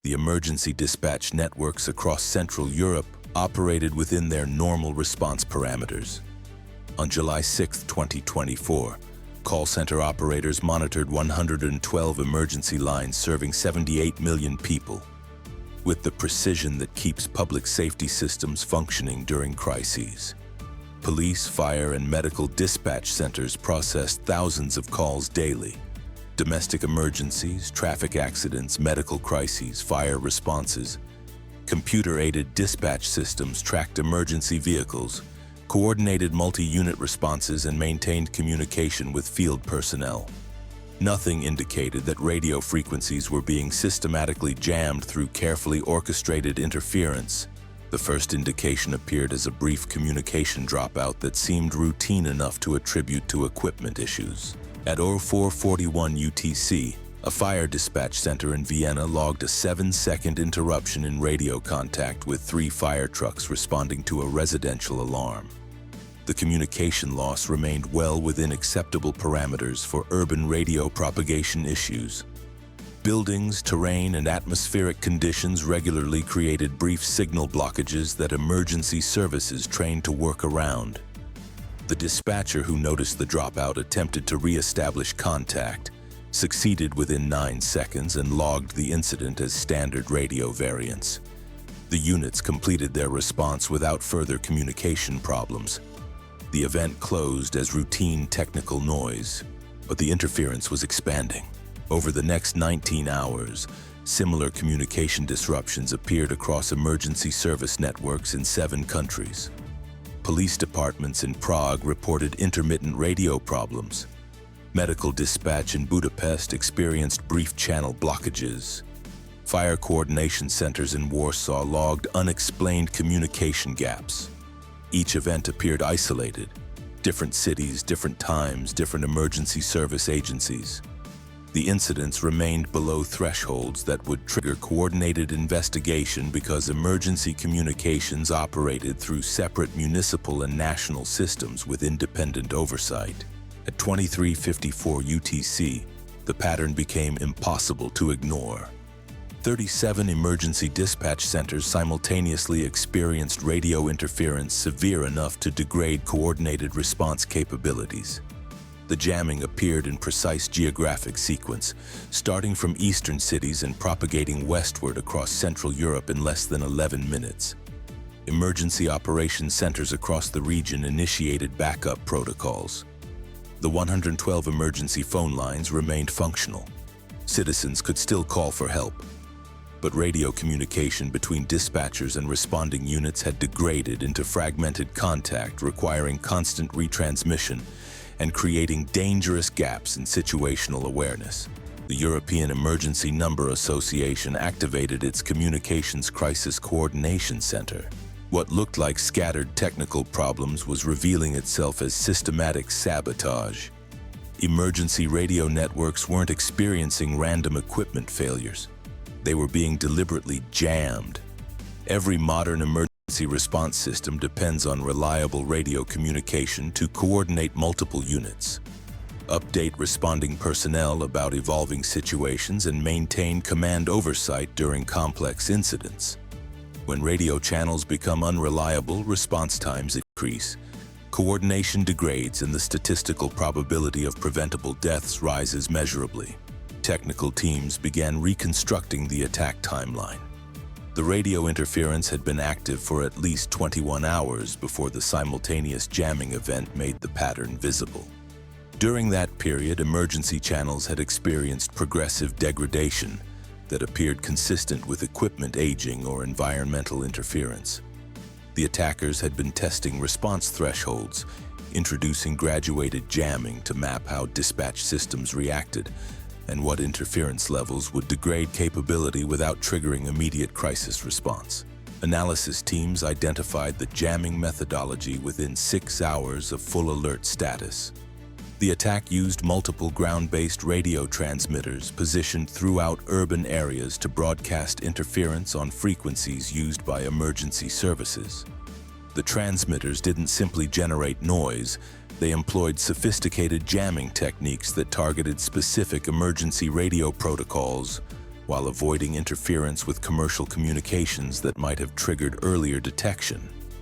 The emergency dispatch networks across Central Europe operated within their normal response parameters. On July 6, 2024, call center operators monitored 112 emergency lines serving 78 million people, with the precision that keeps public safety systems functioning during crises. Police, fire, and medical dispatch centers processed thousands of calls daily. Domestic emergencies, traffic accidents, medical crises, fire responses. Computer-aided dispatch systems tracked emergency vehicles, coordinated multi-unit responses, and maintained communication with field personnel. Nothing indicated that radio frequencies were being systematically jammed through carefully orchestrated interference. The first indication appeared as a brief communication dropout that seemed routine enough to attribute to equipment issues. At 0441 UTC, a fire dispatch center in Vienna logged a 7-second interruption in radio contact with 3 fire trucks responding to a residential alarm. The communication loss remained well within acceptable parameters for urban radio propagation issues. Buildings, terrain, and atmospheric conditions regularly created brief signal blockages that emergency services trained to work around. The dispatcher who noticed the dropout attempted to re-establish contact, succeeded within 9 seconds, and logged the incident as standard radio variants. The units completed their response without further communication problems. The event closed as routine technical noise, but the interference was expanding. Over the next 19 hours, similar communication disruptions appeared across emergency service networks in 7 countries. Police departments in Prague reported intermittent radio problems. Medical dispatch in Budapest experienced brief channel blockages. Fire coordination centers in Warsaw logged unexplained communication gaps. Each event appeared isolated. Different cities, different times, different emergency service agencies. The incidents remained below thresholds that would trigger coordinated investigation because emergency communications operated through separate municipal and national systems with independent oversight. At 23:54 UTC, the pattern became impossible to ignore. 37 emergency dispatch centers simultaneously experienced radio interference severe enough to degrade coordinated response capabilities. The jamming appeared in precise geographic sequence, starting from eastern cities and propagating westward across Central Europe in less than 11 minutes. Emergency operations centers across the region initiated backup protocols. The 112 emergency phone lines remained functional. Citizens could still call for help, but radio communication between dispatchers and responding units had degraded into fragmented contact, requiring constant retransmission and creating dangerous gaps in situational awareness. The European Emergency Number Association activated its Communications Crisis Coordination Center. What looked like scattered technical problems was revealing itself as systematic sabotage. Emergency radio networks weren't experiencing random equipment failures. They were being deliberately jammed. Every modern emergency response system depends on reliable radio communication to coordinate multiple units, update responding personnel about evolving situations, and maintain command oversight during complex incidents. When radio channels become unreliable, response times increase, coordination degrades, and the statistical probability of preventable deaths rises measurably. Technical teams began reconstructing the attack timeline. The radio interference had been active for at least 21 hours before the simultaneous jamming event made the pattern visible. During that period, emergency channels had experienced progressive degradation that appeared consistent with equipment aging or environmental interference. The attackers had been testing response thresholds, introducing graduated jamming to map how dispatch systems reacted and what interference levels would degrade capability without triggering immediate crisis response. Analysis teams identified the jamming methodology within 6 hours of full alert status. The attack used multiple ground-based radio transmitters positioned throughout urban areas to broadcast interference on frequencies used by emergency services. The transmitters didn't simply generate noise, they employed sophisticated jamming techniques that targeted specific emergency radio protocols, while avoiding interference with commercial communications that might have triggered earlier detection.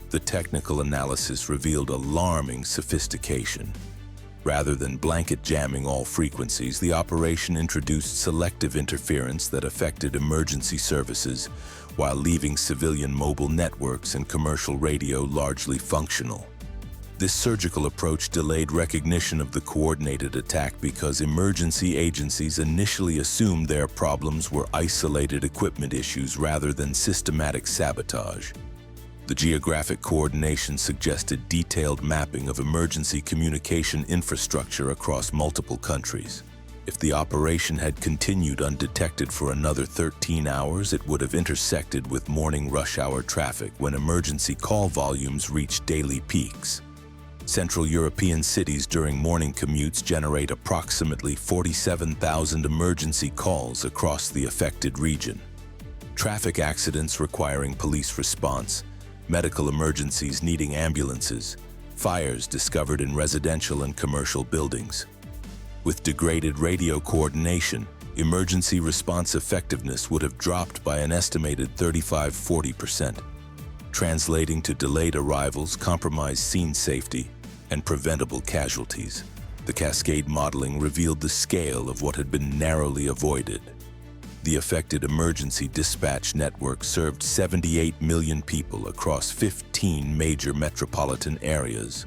The technical analysis revealed alarming sophistication. Rather than blanket jamming all frequencies, the operation introduced selective interference that affected emergency services while leaving civilian mobile networks and commercial radio largely functional. This surgical approach delayed recognition of the coordinated attack because emergency agencies initially assumed their problems were isolated equipment issues rather than systematic sabotage. The geographic coordination suggested detailed mapping of emergency communication infrastructure across multiple countries. If the operation had continued undetected for another 13 hours, it would have intersected with morning rush hour traffic when emergency call volumes reached daily peaks. Central European cities during morning commutes generate approximately 47,000 emergency calls across the affected region. Traffic accidents requiring police response, medical emergencies needing ambulances, fires discovered in residential and commercial buildings. With degraded radio coordination, emergency response effectiveness would have dropped by an estimated 35–40%, translating to delayed arrivals, compromised scene safety, and preventable casualties. The cascade modeling revealed the scale of what had been narrowly avoided. The affected emergency dispatch network served 78 million people across 15 major metropolitan areas.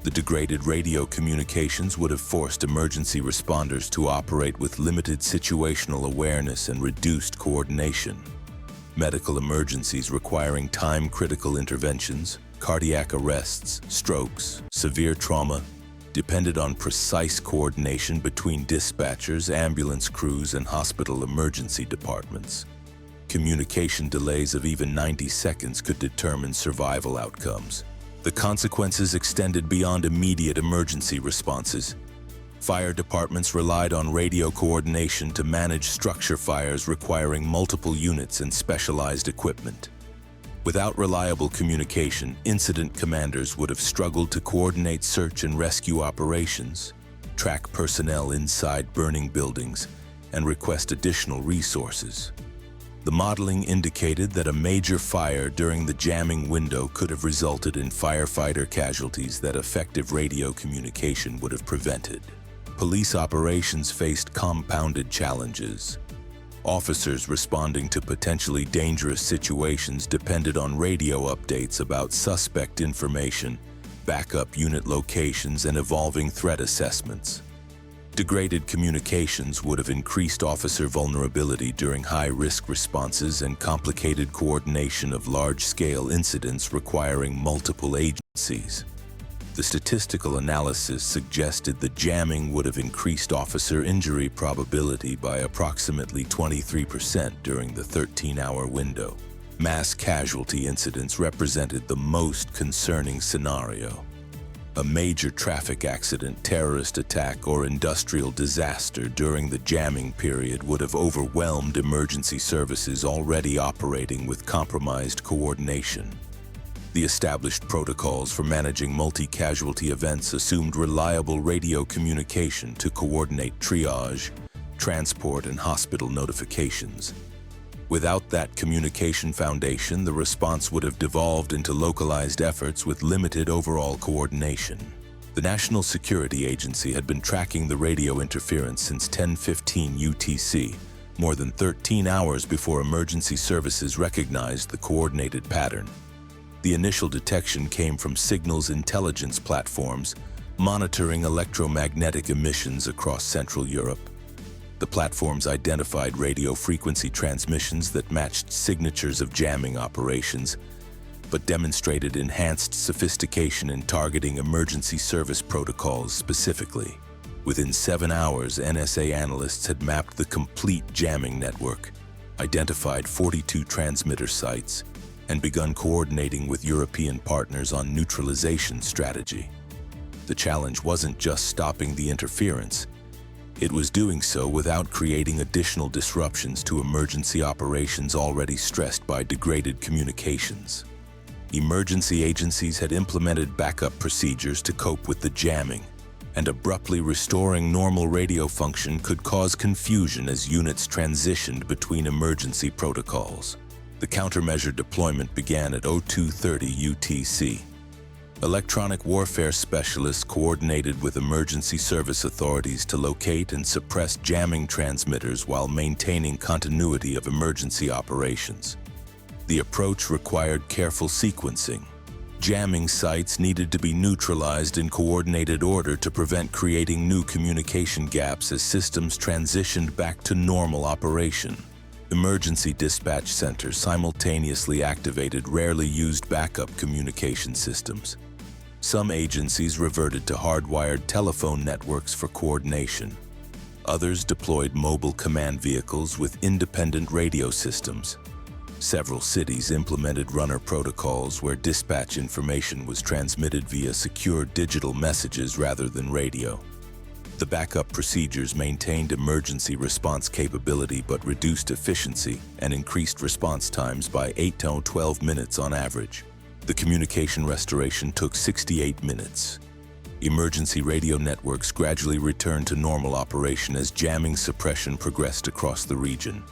The degraded radio communications would have forced emergency responders to operate with limited situational awareness and reduced coordination. Medical emergencies requiring time-critical interventions, cardiac arrests, strokes, severe trauma, depended on precise coordination between dispatchers, ambulance crews, and hospital emergency departments. Communication delays of even 90 seconds could determine survival outcomes. The consequences extended beyond immediate emergency responses. Fire departments relied on radio coordination to manage structure fires requiring multiple units and specialized equipment. Without reliable communication, incident commanders would have struggled to coordinate search and rescue operations, track personnel inside burning buildings, and request additional resources. The modeling indicated that a major fire during the jamming window could have resulted in firefighter casualties that effective radio communication would have prevented. Police operations faced compounded challenges. Officers responding to potentially dangerous situations depended on radio updates about suspect information, backup unit locations, and evolving threat assessments. Degraded communications would have increased officer vulnerability during high-risk responses and complicated coordination of large-scale incidents requiring multiple agencies. The statistical analysis suggested the jamming would have increased officer injury probability by approximately 23% during the 13-hour window. Mass casualty incidents represented the most concerning scenario. A major traffic accident, terrorist attack, or industrial disaster during the jamming period would have overwhelmed emergency services already operating with compromised coordination. The established protocols for managing multi-casualty events assumed reliable radio communication to coordinate triage, transport, and hospital notifications. Without that communication foundation, the response would have devolved into localized efforts with limited overall coordination. The National Security Agency had been tracking the radio interference since 10:15 UTC, more than 13 hours before emergency services recognized the coordinated pattern. The initial detection came from signals intelligence platforms monitoring electromagnetic emissions across Central Europe. The platforms identified radio frequency transmissions that matched signatures of jamming operations, but demonstrated enhanced sophistication in targeting emergency service protocols specifically. Within 7 hours, NSA analysts had mapped the complete jamming network, identified 42 transmitter sites, and begun coordinating with European partners on neutralization strategy. The challenge wasn't just stopping the interference. It was doing so without creating additional disruptions to emergency operations already stressed by degraded communications. Emergency agencies had implemented backup procedures to cope with the jamming, and abruptly restoring normal radio function could cause confusion as units transitioned between emergency protocols. The countermeasure deployment began at 0230 UTC. Electronic warfare specialists coordinated with emergency service authorities to locate and suppress jamming transmitters while maintaining continuity of emergency operations. The approach required careful sequencing. Jamming sites needed to be neutralized in coordinated order to prevent creating new communication gaps as systems transitioned back to normal operation. Emergency dispatch centers simultaneously activated rarely used backup communication systems. Some agencies reverted to hardwired telephone networks for coordination. Others deployed mobile command vehicles with independent radio systems. Several cities implemented runner protocols where dispatch information was transmitted via secure digital messages rather than radio. The backup procedures maintained emergency response capability but reduced efficiency and increased response times by 8 to 12 minutes on average. The communication restoration took 68 minutes. Emergency radio networks gradually returned to normal operation as jamming suppression progressed across the region.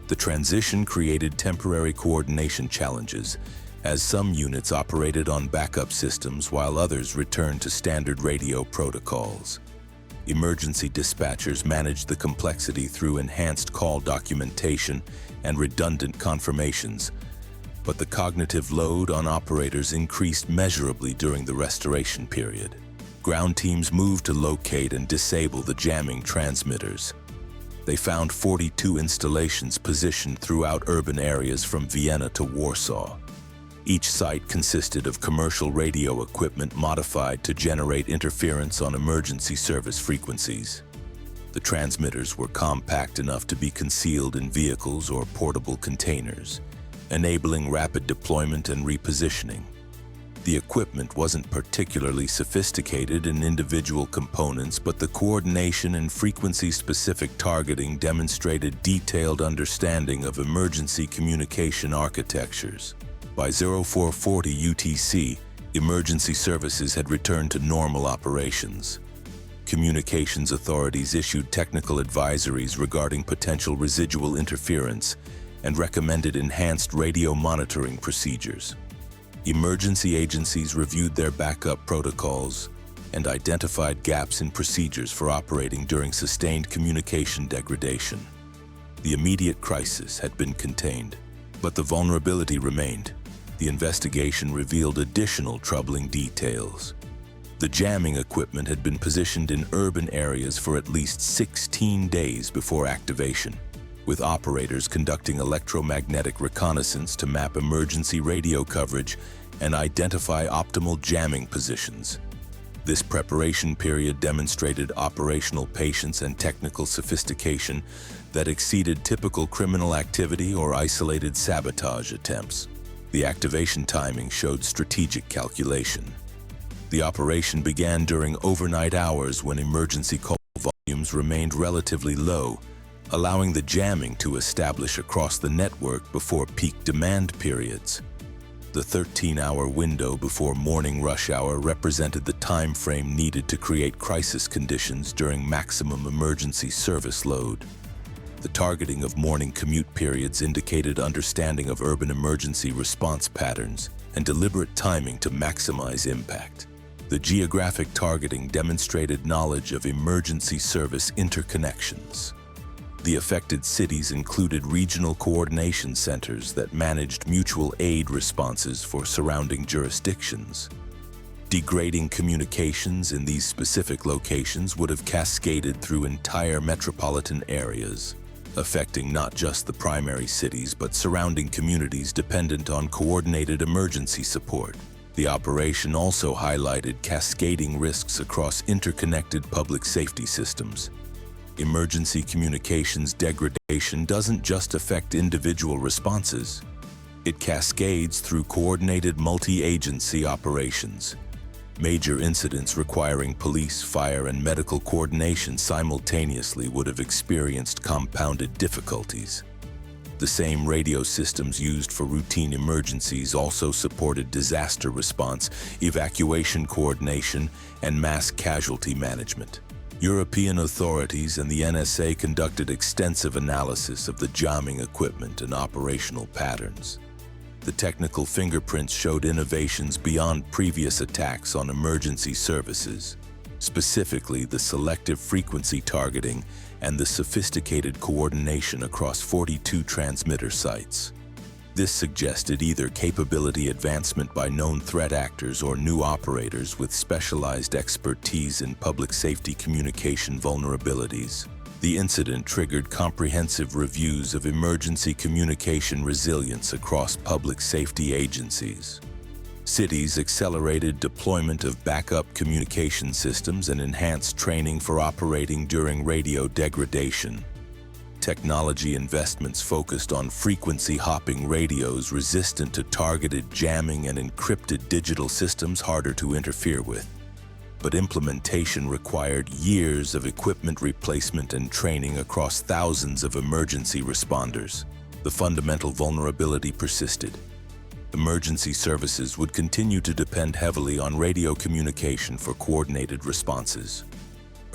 The transition created temporary coordination challenges, as some units operated on backup systems while others returned to standard radio protocols. Emergency dispatchers managed the complexity through enhanced call documentation and redundant confirmations, but the cognitive load on operators increased measurably during the restoration period. Ground teams moved to locate and disable the jamming transmitters. They found 42 installations positioned throughout urban areas from Vienna to Warsaw. Each site consisted of commercial radio equipment modified to generate interference on emergency service frequencies. The transmitters were compact enough to be concealed in vehicles or portable containers, enabling rapid deployment and repositioning. The equipment wasn't particularly sophisticated in individual components, but the coordination and frequency-specific targeting demonstrated detailed understanding of emergency communication architectures. By 0440 UTC, emergency services had returned to normal operations. Communications authorities issued technical advisories regarding potential residual interference and recommended enhanced radio monitoring procedures. Emergency agencies reviewed their backup protocols and identified gaps in procedures for operating during sustained communication degradation. The immediate crisis had been contained, but the vulnerability remained. The investigation revealed additional troubling details. The jamming equipment had been positioned in urban areas for at least 16 days before activation, with operators conducting electromagnetic reconnaissance to map emergency radio coverage and identify optimal jamming positions. This preparation period demonstrated operational patience and technical sophistication that exceeded typical criminal activity or isolated sabotage attempts. The activation timing showed strategic calculation. The operation began during overnight hours when emergency call volumes remained relatively low, allowing the jamming to establish across the network before peak demand periods. The 13-hour window before morning rush hour represented the time frame needed to create crisis conditions during maximum emergency service load. The targeting of morning commute periods indicated understanding of urban emergency response patterns and deliberate timing to maximize impact. The geographic targeting demonstrated knowledge of emergency service interconnections. The affected cities included regional coordination centers that managed mutual aid responses for surrounding jurisdictions. Degrading communications in these specific locations would have cascaded through entire metropolitan areas, affecting not just the primary cities but surrounding communities dependent on coordinated emergency support. The operation also highlighted cascading risks across interconnected public safety systems. Emergency communications degradation doesn't just affect individual responses. It cascades through coordinated multi-agency operations. Major incidents requiring police, fire, and medical coordination simultaneously would have experienced compounded difficulties. The same radio systems used for routine emergencies also supported disaster response, evacuation coordination, and mass casualty management. European authorities and the NSA conducted extensive analysis of the jamming equipment and operational patterns. The technical fingerprints showed innovations beyond previous attacks on emergency services, specifically the selective frequency targeting and the sophisticated coordination across 42 transmitter sites. This suggested either capability advancement by known threat actors or new operators with specialized expertise in public safety communication vulnerabilities. The incident triggered comprehensive reviews of emergency communication resilience across public safety agencies. Cities accelerated deployment of backup communication systems and enhanced training for operating during radio degradation. Technology investments focused on frequency-hopping radios resistant to targeted jamming and encrypted digital systems harder to interfere with. But implementation required years of equipment replacement and training across thousands of emergency responders. The fundamental vulnerability persisted. Emergency services would continue to depend heavily on radio communication for coordinated responses.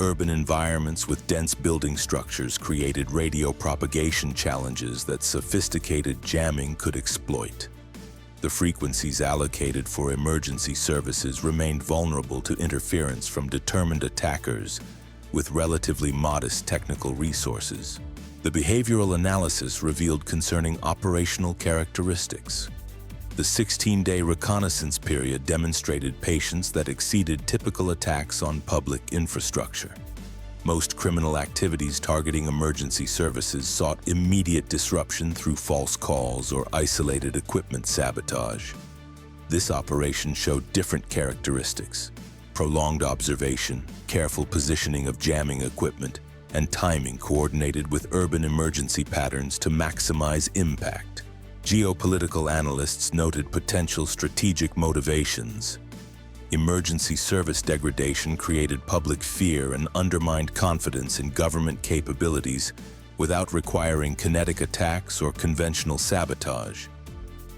Urban environments with dense building structures created radio propagation challenges that sophisticated jamming could exploit. The frequencies allocated for emergency services remained vulnerable to interference from determined attackers with relatively modest technical resources. The behavioral analysis revealed concerning operational characteristics. The 16-day reconnaissance period demonstrated patience that exceeded typical attacks on public infrastructure. Most criminal activities targeting emergency services sought immediate disruption through false calls or isolated equipment sabotage. This operation showed different characteristics: prolonged observation, careful positioning of jamming equipment, and timing coordinated with urban emergency patterns to maximize impact. Geopolitical analysts noted potential strategic motivations. Emergency service degradation created public fear and undermined confidence in government capabilities without requiring kinetic attacks or conventional sabotage.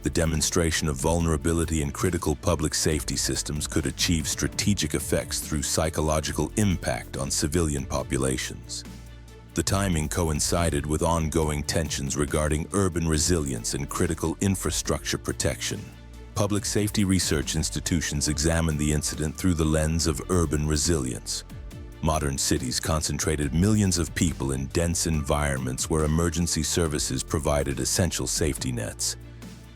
The demonstration of vulnerability in critical public safety systems could achieve strategic effects through psychological impact on civilian populations. The timing coincided with ongoing tensions regarding urban resilience and critical infrastructure protection. Public safety research institutions examined the incident through the lens of urban resilience. Modern cities concentrated millions of people in dense environments where emergency services provided essential safety nets.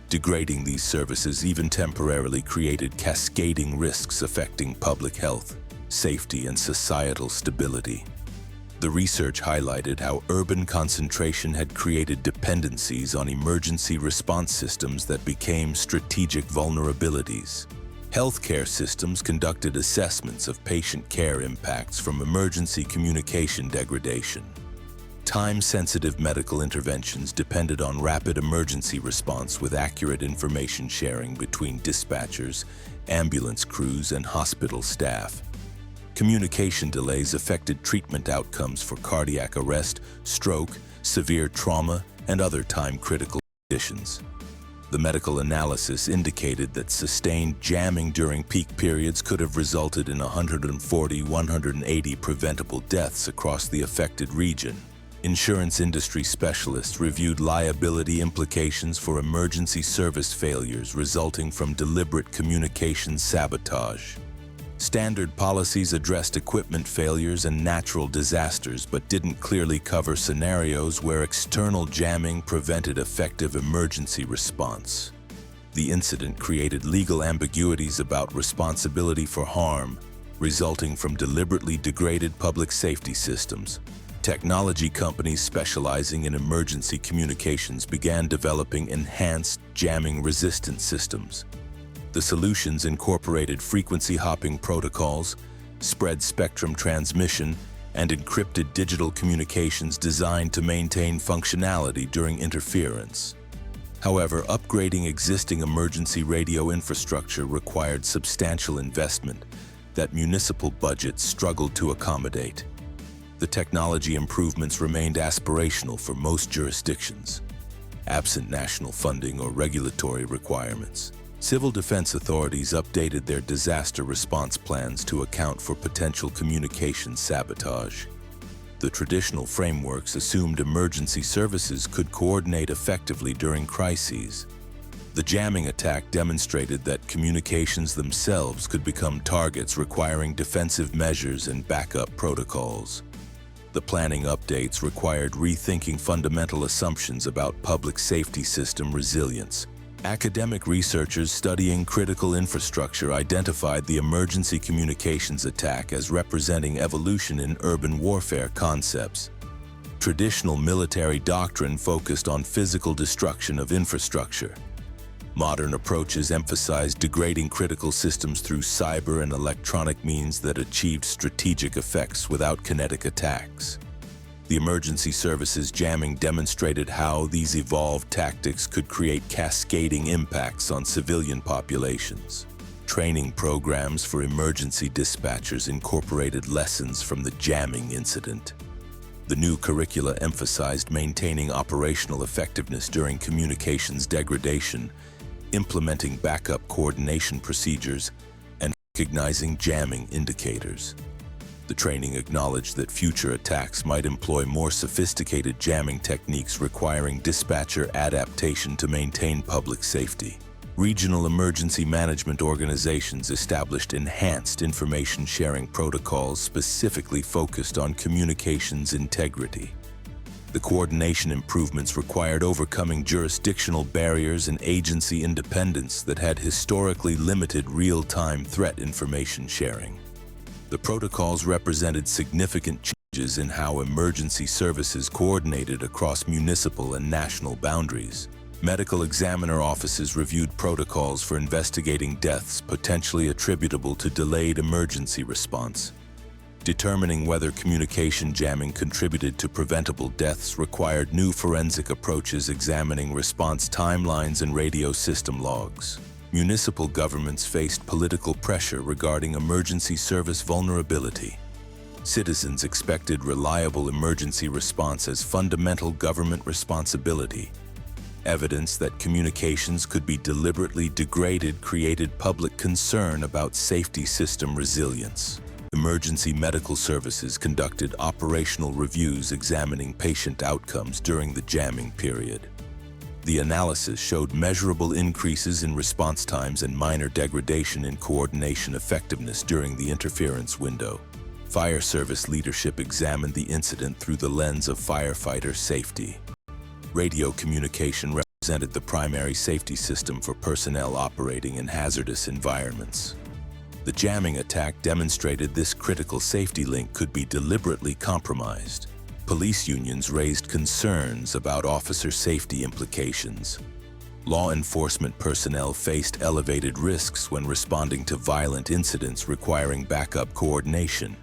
Degrading these services even temporarily created cascading risks affecting public health, safety, and societal stability. The research highlighted how urban concentration had created dependencies on emergency response systems that became strategic vulnerabilities. Healthcare systems conducted assessments of patient care impacts from emergency communication degradation. Time-sensitive medical interventions depended on rapid emergency response with accurate information sharing between dispatchers, ambulance crews, and hospital staff. Communication delays affected treatment outcomes for cardiac arrest, stroke, severe trauma, and other time-critical conditions. The medical analysis indicated that sustained jamming during peak periods could have resulted in 140-180 preventable deaths across the affected region. Insurance industry specialists reviewed liability implications for emergency service failures resulting from deliberate communication sabotage. Standard policies addressed equipment failures and natural disasters but didn't clearly cover scenarios where external jamming prevented effective emergency response. The incident created legal ambiguities about responsibility for harm resulting from deliberately degraded public safety systems. Technology companies specializing in emergency communications began developing enhanced jamming-resistant systems. The solutions incorporated frequency-hopping protocols, spread-spectrum transmission, and encrypted digital communications designed to maintain functionality during interference. However, upgrading existing emergency radio infrastructure required substantial investment that municipal budgets struggled to accommodate. The technology improvements remained aspirational for most jurisdictions. absent national funding or regulatory requirements. Civil defense authorities updated their disaster response plans to account for potential communication sabotage. The traditional frameworks assumed emergency services could coordinate effectively during crises. The jamming attack demonstrated that communications themselves could become targets requiring defensive measures and backup protocols. The planning updates required rethinking fundamental assumptions about public safety system resilience. Academic researchers studying critical infrastructure identified the emergency communications attack as representing evolution in urban warfare concepts. Traditional military doctrine focused on physical destruction of infrastructure. Modern approaches emphasized degrading critical systems through cyber and electronic means that achieved strategic effects without kinetic attacks. The emergency services jamming demonstrated how these evolved tactics could create cascading impacts on civilian populations. Training programs for emergency dispatchers incorporated lessons from the jamming incident. The new curricula emphasized maintaining operational effectiveness during communications degradation, implementing backup coordination procedures, and recognizing jamming indicators. The training acknowledged that future attacks might employ more sophisticated jamming techniques requiring dispatcher adaptation to maintain public safety. Regional emergency management organizations established enhanced information sharing protocols specifically focused on communications integrity. The coordination improvements required overcoming jurisdictional barriers and agency independence that had historically limited real-time threat information sharing. The protocols represented significant changes in how emergency services coordinated across municipal and national boundaries. Medical examiner offices reviewed protocols for investigating deaths potentially attributable to delayed emergency response. Determining whether communication jamming contributed to preventable deaths required new forensic approaches examining response timelines and radio system logs. Municipal governments faced political pressure regarding emergency service vulnerability. Citizens expected reliable emergency response as fundamental government responsibility. Evidence that communications could be deliberately degraded created public concern about safety system resilience. Emergency medical services conducted operational reviews examining patient outcomes during the jamming period. The analysis showed measurable increases in response times and minor degradation in coordination effectiveness during the interference window. Fire service leadership examined the incident through the lens of firefighter safety. Radio communication represented the primary safety system for personnel operating in hazardous environments. The jamming attack demonstrated this critical safety link could be deliberately compromised. Police unions raised concerns about officer safety implications. Law enforcement personnel faced elevated risks when responding to violent incidents requiring backup coordination.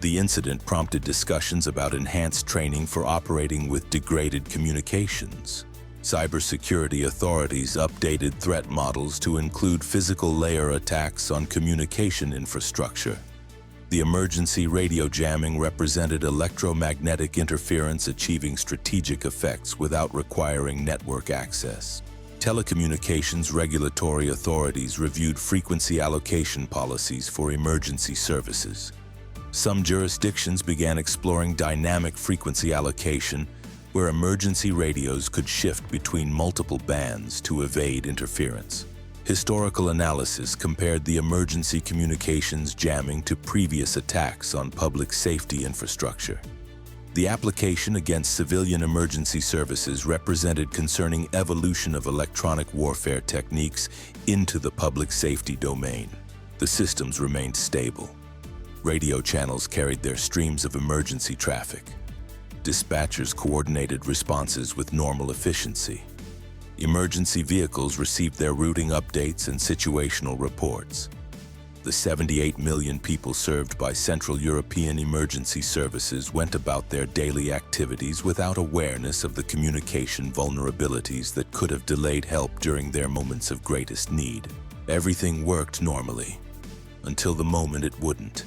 The incident prompted discussions about enhanced training for operating with degraded communications. Cybersecurity authorities updated threat models to include physical layer attacks on communication infrastructure. The emergency radio jamming represented electromagnetic interference achieving strategic effects without requiring network access. Telecommunications regulatory authorities reviewed frequency allocation policies for emergency services. Some jurisdictions began exploring dynamic frequency allocation, where emergency radios could shift between multiple bands to evade interference. Historical analysis compared the emergency communications jamming to previous attacks on public safety infrastructure. The application against civilian emergency services represented concerning evolution of electronic warfare techniques into the public safety domain. The systems remained stable. Radio channels carried their streams of emergency traffic. Dispatchers coordinated responses with normal efficiency. Emergency vehicles received their routing updates and situational reports. The 78 million people served by Central European emergency services went about their daily activities without awareness of the communication vulnerabilities that could have delayed help during their moments of greatest need. Everything worked normally, until the moment it wouldn't.